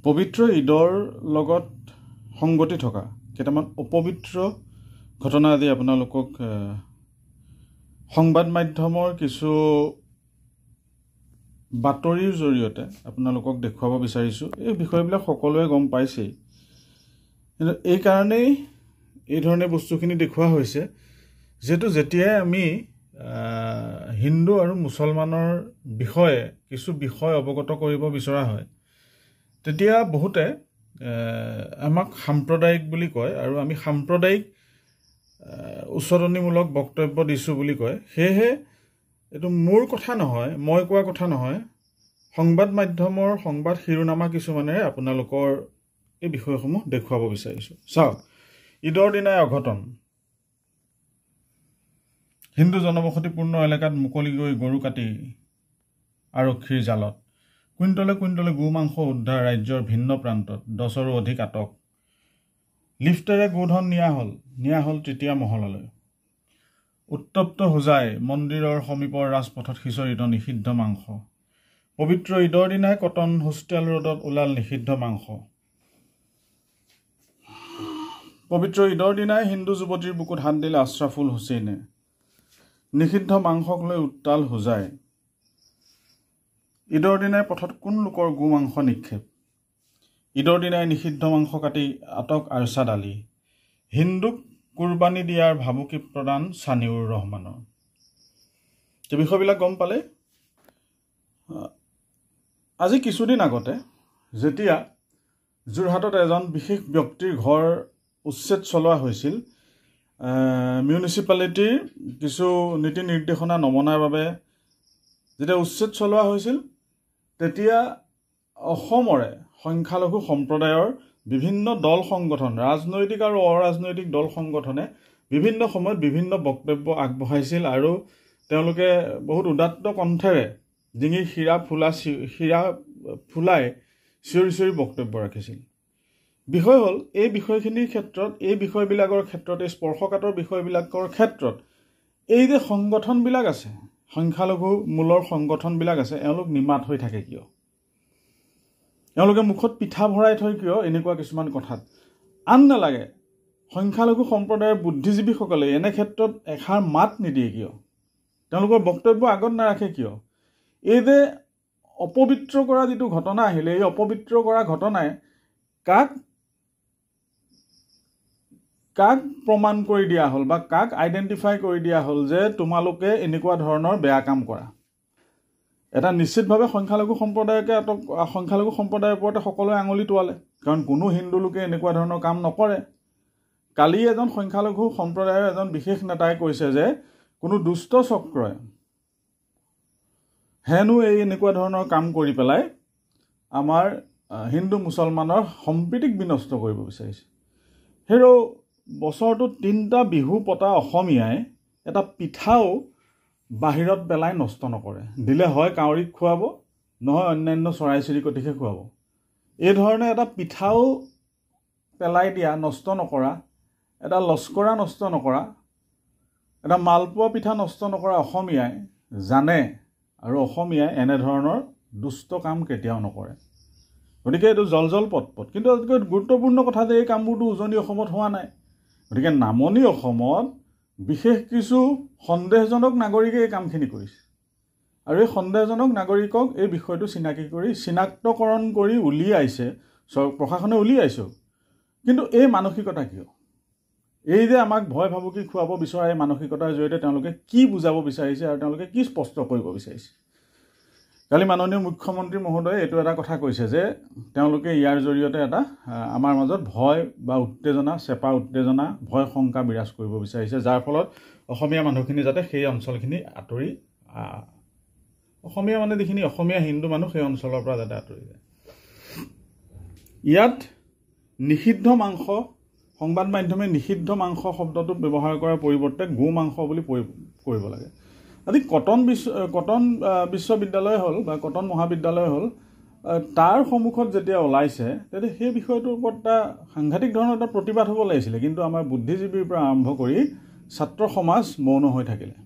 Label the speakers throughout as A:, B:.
A: পবিত্ৰ ঈদৰ লগত সংগতি থকা কেইটামান অপবিত্ৰ ঘটনা আদি আপোনালোকক সংবাদ মাধ্যমৰ কিছু বাতৰিৰ জৰিয়তে আপোনালোকক দেখুৱাব বিচাৰিছোঁ। এই বিষয়বিলাক সকলোৱে গম পাইছেই, কিন্তু এই কাৰণেই এই ধৰণে বস্তুখিনি দেখুওৱা হৈছে যেহেতু যেতিয়াই আমি হিন্দু আৰু মুছলমানৰ বিষয়ে কিছু বিষয় অৱগত কৰিব বিচৰা হয় তেতিয়া বহুতে আমাক সাম্প্ৰদায়িক বুলি কয় আৰু আমি সাম্প্ৰদায়িক উচতনিমূলক বক্তব্য দিছোঁ বুলি কয়। সেয়েহে এইটো মোৰ কথা নহয়, মই কোৱা কথা নহয়, সংবাদ মাধ্যমৰ সংবাদ শিৰোনামা কিছুমানেৰে আপোনালোকৰ এই বিষয়সমূহ দেখুৱাব বিচাৰিছোঁ। চাওক, ঈদৰ দিনাই অঘটন। হিন্দু জনবসতিপূৰ্ণ এলেকাত মুকলিকৈ গৰু কাটি আৰক্ষীৰ জালত, কুইণ্টলে কুইণ্টলে গো মাংস উদ্ধাৰ ৰাজ্যৰ ভিন্ন প্ৰান্তত, 10ৰো অধিক আটক। লিফ্টেৰে গোধন নিয়া হ'ল তৃতীয় মহললৈ। উত্তপ্ত হোজাই মন্দিৰৰ সমীপৰ ৰাজপথত সিঁচৰিত নিষিদ্ধ মাংস। পবিত্ৰ ঈদৰ দিনাই কটন হোষ্টেল ৰোডত ওলাল নিষিদ্ধ মাংস। পবিত্ৰ ঈদৰ দিনাই হিন্দু যুৱতীৰ বুকুত হাত দিলে আশ্ৰাফুল হুছেইনে। নিষিদ্ধ মাংসক লৈ উত্তাল হোজাই। ঈদৰ দিনাই পথত কোন লোকৰ গো মাংস নিক্ষেপ। ঈদৰ দিনাই নিষিদ্ধ মাংস কাটি আটক আৰছাদ আলী। হিন্দুক কুৰবানী দিয়াৰ ভাবুকি প্ৰদান ছানিউৰ ৰহমানৰ। এই বিষয়বিলাক গম পালে। আজি কিছুদিন আগতে যেতিয়া যোৰহাটত এজন বিশেষ ব্যক্তিৰ ঘৰ উচ্ছেদ চলোৱা হৈছিল, মিউনিচিপালিটিৰ কিছু নীতি নিৰ্দেশনা নমনাৰ বাবে যেতিয়া উচ্ছেদ চলোৱা হৈছিল, তেতিয়া অসমৰে সংখ্যালঘু সম্প্ৰদায়ৰ বিভিন্ন দল সংগঠন, ৰাজনৈতিক আৰু অৰাজনৈতিক দল সংগঠনে বিভিন্ন সময়ত বিভিন্ন বক্তব্য আগবঢ়াইছিল আৰু তেওঁলোকে বহুত উদাত্ত কণ্ঠেৰে ডিঙিৰ শিৰা ফুলাই চিঞৰি চিঞৰি বক্তব্য ৰাখিছিল। বিষয় হ'ল, এই বিষয়খিনিৰ ক্ষেত্ৰত, এই বিষয়বিলাকৰ ক্ষেত্ৰত, এই স্পৰ্শকাতৰ বিষয়বিলাকৰ ক্ষেত্ৰত এই যে সংগঠনবিলাক আছে, সংখ্যালঘু মূলৰ সংগঠনবিলাক আছে, এওঁলোক নিমাত হৈ থাকে কিয়? এওঁলোকে মুখত পিঠা ভৰাই থয় কিয় এনেকুৱা কিছুমান কথাত? আন নালাগে, সংখ্যালঘু সম্প্ৰদায়ৰ বুদ্ধিজীৱীসকলে এনে ক্ষেত্ৰত এষাৰ মাত নিদিয়ে কিয়? তেওঁলোকৰ বক্তব্য আগত নাৰাখে কিয়? এই যে অপবিত্ৰ কৰা যিটো ঘটনা আহিলে, এই অপবিত্ৰ কৰা ঘটনাই কাক প্ৰমাণ কৰি দিয়া হ'ল বা কাক আইডেণ্টিফাই কৰি দিয়া হ'ল যে তোমালোকে এনেকুৱা ধৰণৰ বেয়া কাম কৰা? এটা নিশ্চিতভাৱে সংখ্যালঘু সম্প্ৰদায়ৰ ওপৰতে সকলোৱে আঙুলি তোৱালে, কাৰণ কোনো হিন্দু লোকে এনেকুৱা ধৰণৰ কাম নকৰে। কালি এজন সংখ্যালঘু সম্প্ৰদায়ৰ এজন বিশেষ নেতাই কৈছে যে কোনো দুষ্ট চক্ৰই হেনো এই এনেকুৱা ধৰণৰ কাম কৰি পেলাই আমাৰ হিন্দু মুছলমানৰ সম্প্ৰীতিক বিনষ্ট কৰিব বিচাৰিছে। হেৰৌ বছৰটোত 3টা বিহু পতা অসমীয়াই এটা পিঠাও বাহিৰত পেলাই নষ্ট নকৰে। দিলে হয় কাউৰীক খুৱাব, নহয় অন্যান্য চৰাই চিৰিকটিকে খুৱাব। এই ধৰণে এটা পিঠাও পেলাই দিয়া, নষ্ট নকৰা, এটা লস্কৰা নষ্ট নকৰা, এটা মালপোৱা পিঠা নষ্ট নকৰা অসমীয়াই জানে, আৰু অসমীয়াই এনেধৰণৰ দুষ্ট কাম কেতিয়াও নকৰে। গতিকে এইটো জল পটপট। কিন্তু আটাইতকৈ গুৰুত্বপূৰ্ণ কথা যে এই কামবোৰতো উজনি অসমত হোৱা নাই। গতিকে নামনি অসমত বিশেষ কিছু সন্দেহজনক নাগৰিকে এই কামখিনি কৰিছে, আৰু এই সন্দেহজনক নাগৰিকক এই বিষয়টো চিনাক্তকৰণ কৰি উলিয়াইছে, প্ৰশাসনে উলিয়াইছে। কিন্তু এই মানসিকতা কিয়? এই যে আমাক ভয় ভাবুকি খুৱাব বিচৰা এই মানসিকতাৰ জৰিয়তে তেওঁলোকে কি বুজাব বিচাৰিছে আৰু তেওঁলোকে কি স্পষ্ট কৰিব বিচাৰিছে? কালি মাননীয় মুখ্যমন্ত্ৰী মহোদয়ে এইটো এটা কথা কৈছে যে তেওঁলোকে ইয়াৰ জৰিয়তে এটা আমাৰ মাজত ভয় বা উত্তেজনা, চেপা উত্তেজনা, ভয় শংকা বিৰাজ কৰিব বিচাৰিছে, যাৰ ফলত অসমীয়া মানুহখিনি যাতে সেই অঞ্চলখিনি আঁতৰি, অসমীয়া মানে যিখিনি অসমীয়া হিন্দু মানুহ সেই অঞ্চলৰ পৰা যাতে আঁতৰি যায়। ইয়াত নিষিদ্ধ মাংস, সংবাদ মাধ্যমে নিষিদ্ধ মাংস শব্দটো ব্যৱহাৰ কৰাৰ পৰিৱৰ্তে গো মাংস বুলি কৰিব লাগে। আজি কটন বিশ্ববিদ্যালয় হ'ল বা কটন মহাবিদ্যালয় হ'ল, তাৰ সন্মুখত যেতিয়া ওলাইছে তেতিয়া সেই বিষয়টোৰ ওপৰত এটা সাংঘাতিক ধৰণৰ এটা প্ৰতিবাদ হ'ব লাগিছিলে, কিন্তু আমাৰ বুদ্ধিজীৱীৰ পৰা আৰম্ভ কৰি ছাত্ৰ সমাজ মৌন হৈ থাকিলে,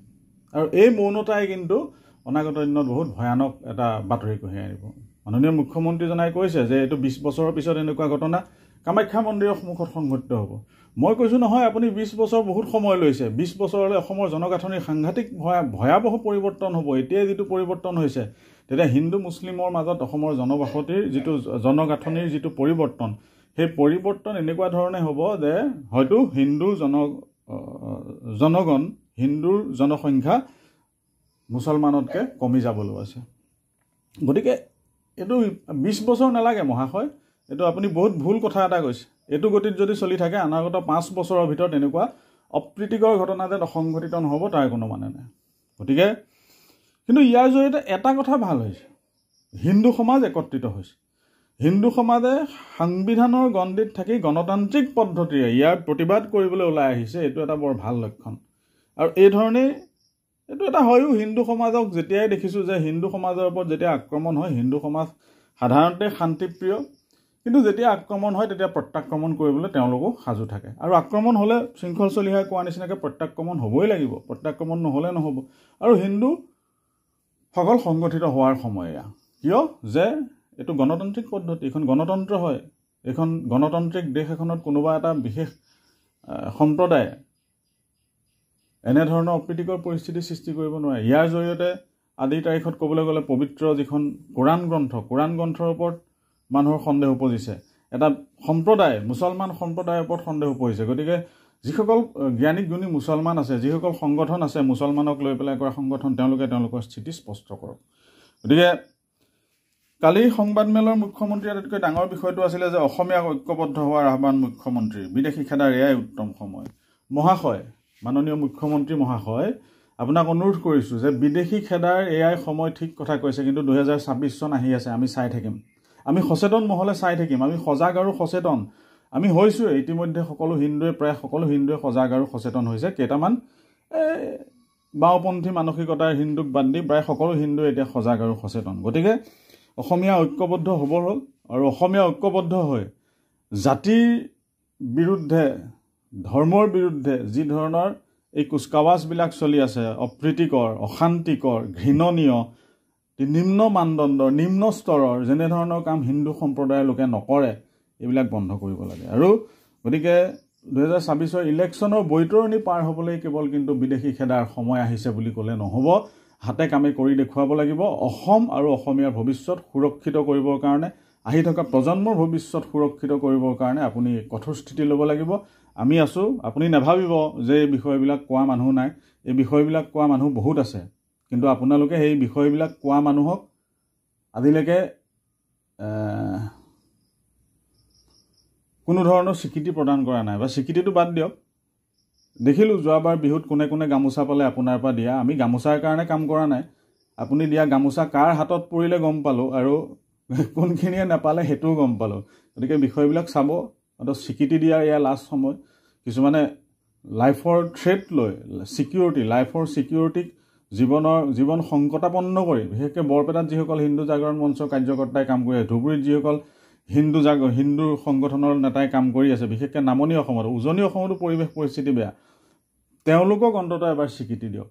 A: আৰু এই মৌনতাই কিন্তু অনাগত দিনত বহুত ভয়ানক এটা বাতৰি কঢ়িয়াই আনিব। মাননীয় মুখ্যমন্ত্ৰীজনাই কৈছে যে এইটো 20 বছৰৰ পিছত এনেকুৱা ঘটনা কামাখ্যা মন্দিৰৰ সন্মুখত সংঘটিত হ'ব। মই কৈছোঁ নহয়, আপুনি 20 বছৰ বহুত সময় লৈছে। 20 বছৰলৈ অসমৰ জনগাঁথনিৰ সাংঘাতিক ভয়াৱহ পৰিৱৰ্তন হ'ব। এতিয়াই যিটো পৰিৱৰ্তন হৈছে, তেতিয়া হিন্দু মুছলিমৰ মাজত অসমৰ জনবসতিৰ যিটো জনগাঁথনিৰ যিটো পৰিৱৰ্তন, সেই পৰিৱৰ্তন এনেকুৱা ধৰণে হ'ব যে হয়তো জনগণ হিন্দুৰ জনসংখ্যা মুছলমানতকৈ কমি যাবলৈ আছে। গতিকে এইটো 20 বছৰ নালাগে মহাশয়, এইটো আপুনি বহুত ভুল কথা এটা কৈছে। এইটো গতিত যদি চলি থাকে অনাগত 5 বছৰৰ ভিতৰত এনেকুৱা অপ্ৰীতিকৰ ঘটনা যে সংঘটিত নহ'ব তাৰ কোনো মানে নাই। গতিকে কিন্তু ইয়াৰ জৰিয়তে এটা কথা ভাল হৈছে, হিন্দু সমাজ একত্ৰিত হৈছে। হিন্দু সমাজে সংবিধানৰ গণ্ডিত থাকি গণতান্ত্ৰিক পদ্ধতিৰে ইয়াৰ প্ৰতিবাদ কৰিবলৈ ওলাই আহিছে। এইটো এটা বৰ ভাল লক্ষণ। আৰু এই ধৰণেই এইটো এটা হয়ো, হিন্দু সমাজক যেতিয়াই দেখিছোঁ যে হিন্দু সমাজৰ ওপৰত যেতিয়া আক্ৰমণ হয়, হিন্দু সমাজ সাধাৰণতে শান্তিপ্ৰিয়, কিন্তু যেতিয়া আক্ৰমণ হয় তেতিয়া প্ৰত্যাক্ৰমণ কৰিবলৈ তেওঁলোকো সাজু থাকে। আৰু আক্ৰমণ হ'লে শৃংখল চলিহাই কোৱা নিচিনাকৈ প্ৰত্যাক্ৰমণ হ'বই লাগিব, প্ৰত্যাক্ৰমণ নহ'লে নহ'ব। আৰু হিন্দুসকল সংগঠিত হোৱাৰ সময় এয়া। কিয় যে এইটো গণতান্ত্ৰিক পদ্ধতি, এইখন গণতন্ত্ৰ হয়। এইখন গণতান্ত্ৰিক দেশ এখনত কোনোবা এটা বিশেষ সম্প্ৰদায়ে এনেধৰণৰ অপ্ৰীতিকৰ পৰিস্থিতি সৃষ্টি কৰিব নোৱাৰে। ইয়াৰ জৰিয়তে আজিৰ তাৰিখত ক'বলৈ গ'লে পবিত্ৰ যিখন কোৰাণ গ্ৰন্থৰ ওপৰত মানুহৰ সন্দেহ উপজিছে। এটা সম্প্ৰদায়, মুছলমান সম্প্ৰদায়ৰ ওপৰত সন্দেহ উপজিছে। গতিকে যিসকল জ্ঞানী গুণী মুছলমান আছে, যিসকল সংগঠন আছে মুছলমানক লৈ পেলাই কৰা সংগঠন, তেওঁলোকে তেওঁলোকৰ স্থিতি স্পষ্ট কৰক। গতিকে কালি সংবাদমেলৰ মুখ্যমন্ত্ৰীৰ আটাইতকৈ ডাঙৰ বিষয়টো আছিলে যে অসমীয়াক ঐক্যবদ্ধ হোৱাৰ আহ্বান মুখ্যমন্ত্ৰীৰ, বিদেশী খেদাৰ এয়াই উত্তম সময়। মহাশয়, মাননীয় মুখ্যমন্ত্ৰী মহাশয়, আপোনাক অনুৰোধ কৰিছোঁ যে বিদেশী খেদাৰ এয়াই সময়, ঠিক কথা কৈছে, কিন্তু 2026 চন আহি আছে, আমি চাই থাকিম। আমি সচেতন মহলে চাই থাকিম। আমি সজাগ আৰু সচেতন আমি হৈছোঁৱে ইতিমধ্যে। প্ৰায় সকলো হিন্দুৱে সজাগ আৰু সচেতন হৈছে। কেইটামান বাওঁপন্থী মানসিকতাৰ হিন্দুক বাদ দি প্ৰায় সকলো হিন্দুৱে এতিয়া সজাগ আৰু সচেতন। গতিকে অসমীয়া ঐক্যবদ্ধ হ'ব হ'ল, আৰু অসমীয়া ঐক্যবদ্ধ হৈ জাতিৰ বিৰুদ্ধে, ধৰ্মৰ বিৰুদ্ধে যি ধৰণৰ এই কুচকাৱাজবিলাক চলি আছে, অপ্ৰীতিকৰ, অশান্তিকৰ, ঘৃণনীয়, নিম্ন মানদণ্ডৰ, নিম্ন স্তৰৰ যেনেধৰণৰ কাম হিন্দু সম্প্ৰদায়ৰ লোকে নকৰে, এইবিলাক বন্ধ কৰিব লাগে। আৰু গতিকে 2026 ইলেকশ্যনৰ বৈতৰণি পাৰ হ'বলৈ কেৱল কিন্তু বিদেশী খেদাৰ সময় আহিছে বুলি ক'লে নহ'ব। হাতে কামে কৰি দেখুৱাব লাগিব। অসম আৰু অসমীয়াৰ ভৱিষ্যত সুৰক্ষিত কৰিবৰ কাৰণে, আহি থকা প্ৰজন্মৰ ভৱিষ্যত সুৰক্ষিত কৰিবৰ কাৰণে আপুনি কঠোৰ স্থিতি ল'ব লাগিব। আমি আছোঁ। আপুনি নাভাবিব যে এই বিষয়বিলাক কোৱা মানুহ নাই। এই বিষয়বিলাক কোৱা মানুহ বহুত আছে, কিন্তু আপোনালোকে সেই বিষয়বিলাক কোৱা মানুহক আজিলৈকে কোনো ধৰণৰ স্বীকৃতি প্ৰদান কৰা নাই, বা স্বীকৃতিটো বাদ দিয়ক। দেখিলোঁ যোৱাবাৰ বিহুত কোনে কোনে গামোচা পালে আপোনাৰ পৰা দিয়া। আমি গামোচাৰ কাৰণে কাম কৰা নাই। আপুনি দিয়া গামোচা কাৰ হাতত পৰিলে গম পালোঁ, আৰু কোনখিনিয়ে নাপালে সেইটোও গম পালোঁ। গতিকে বিষয়বিলাক চাব। স্বীকৃতি দিয়াৰ এয়া লাষ্ট সময়। কিছুমানে লাইফৰ থ্ৰেট লৈ লাইফৰ ছিকিউৰিটিক জীৱন সংকটাপন্ন কৰি, বিশেষকৈ বৰপেটাত যিসকল হিন্দু জাগৰণ মঞ্চৰ কাৰ্যকৰ্তাই কাম কৰি আছে, ধুবুৰীত যিসকল হিন্দু সংগঠনৰ নেতাই কাম কৰি আছে, বিশেষকৈ নামনি অসমত, উজনি অসমতো পৰিৱেশ পৰিস্থিতি বেয়া। তেওঁলোকক অন্ততঃ এবাৰ স্বীকৃতি দিয়ক,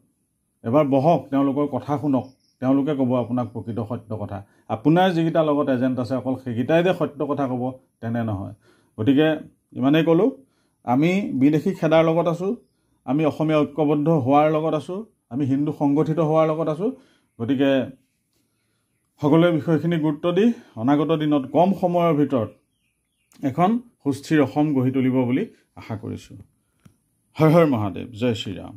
A: এবাৰ বহক, তেওঁলোকৰ কথা শুনক। তেওঁলোকে ক'ব আপোনাক প্ৰকৃত সত্য কথা। আপোনাৰ যিকেইটা লগত এজেণ্ট আছে অকল সেইকেইটাই যে সত্য কথা ক'ব তেনে নহয়। গতিকে ইমানেই ক'লোঁ, আমি বিদেশী খেদাৰ লগত আছোঁ, আমি অসমীয়া ঐক্যবদ্ধ হোৱাৰ লগত আছোঁ, আমি হিন্দু সংগঠিত হোৱাৰ লগত আছোঁ। গতিকে সকলোৱে বিষয়খিনি গুৰুত্ব দি অনাগত দিনত কম সময়ৰ ভিতৰত এখন সুস্থিৰ অসম গঢ়ি তুলিব বুলি আশা কৰিছোঁ। হৰ হৰ মহাদেৱ, জয় শ্ৰীৰাম।